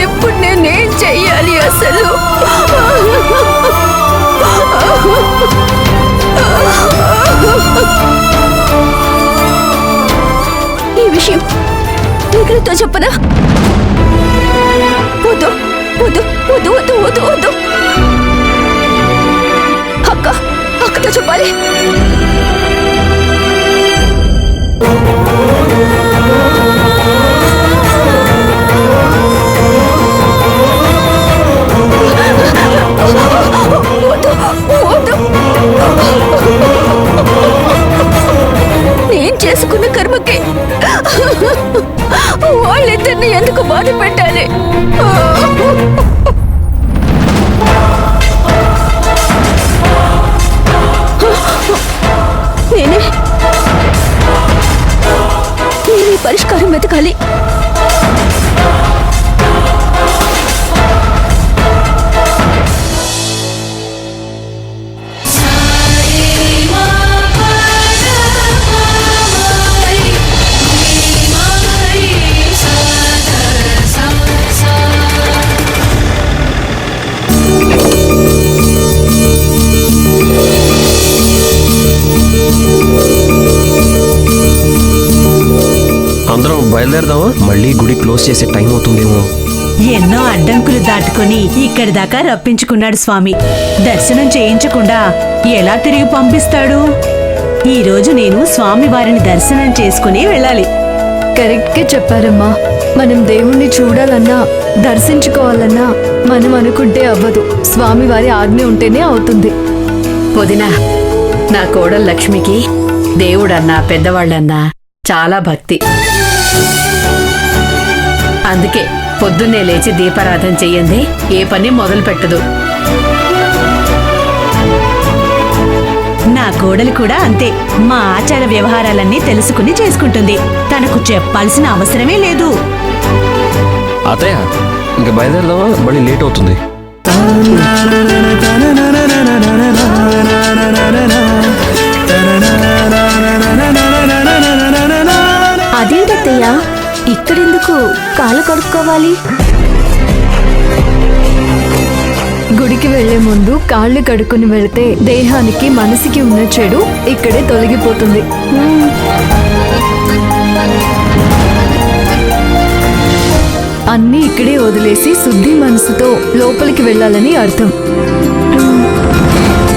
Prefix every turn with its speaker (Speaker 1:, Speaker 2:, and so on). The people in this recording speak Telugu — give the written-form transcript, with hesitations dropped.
Speaker 1: ఇప్పుడు నేనేం చెయ్యాలి అసలు? ఈ విషయం విగ్రహంతో చెప్పనా? వద్దు వద్దు వద్దు వద్దు వద్దు వద్దు. అక్కతో చెప్పాలి. నేను చేసుకున్న కర్మకి వాళ్ళిద్దరిని ఎందుకు బాధ పెట్టాలి? నేనే పరిష్కారం వెతకాలి.
Speaker 2: అందరం బయలుదేరదామా? మళ్ళీ గుడి క్లోజ్ చేసే టైం అవుతుందేమో.
Speaker 3: ఎన్నో అడ్డంకులు దాటుకుని ఇక్కడి దాకా రప్పించుకున్నాడు స్వామి. దర్శనం చేయించకుండా ఎలా తిరిగి పంపిస్తాడు? ఈ రోజు నేను స్వామి వారిని దర్శనం చేసుకుని వెళ్ళాలి.
Speaker 1: కరెక్ట్ గా చెప్పారమ్మా. మనం దేవుణ్ణి చూడాలన్నా దర్శించుకోవాలన్నా మనం అనుకుంటే అవ్వదు. స్వామి వారి ఆజ్ఞ ఉంటేనే అవుతుంది.
Speaker 4: వదినా, నా కోడలు లక్ష్మికి దేవుడన్నా పెద్దవాళ్ళన్నా చాలా భక్తి. అందుకే పొద్దున్నే లేచి దీపారాధన చెయ్యందే ఏ పని మొదలు పెట్టదు.
Speaker 3: నా కోడలు కూడా అంతే. మా ఆచార వ్యవహారాలన్నీ తెలుసుకుని చేసుకుంటుంది. తనకు చెప్పాల్సిన అవసరమే లేదు.
Speaker 2: అత్తయ్య, ఇంకా బయలుదేరదామా? మళ్ళీ లేట్ అవుతుంది.
Speaker 1: అదేంటత్తయ్యా, ఇక్కడెందుకు కాలు కడుక్కోవాలి? గుడికి వెళ్లే ముందు కాళ్ళు కడుక్కుని వెళితే దేహానికి మనసుకి ఉన్న చెడు ఇక్కడే తొలగిపోతుంది. అన్నీ ఇక్కడే వదిలేసి శుద్ధి మనసుతో లోపలికి వెళ్ళాలని అర్థం.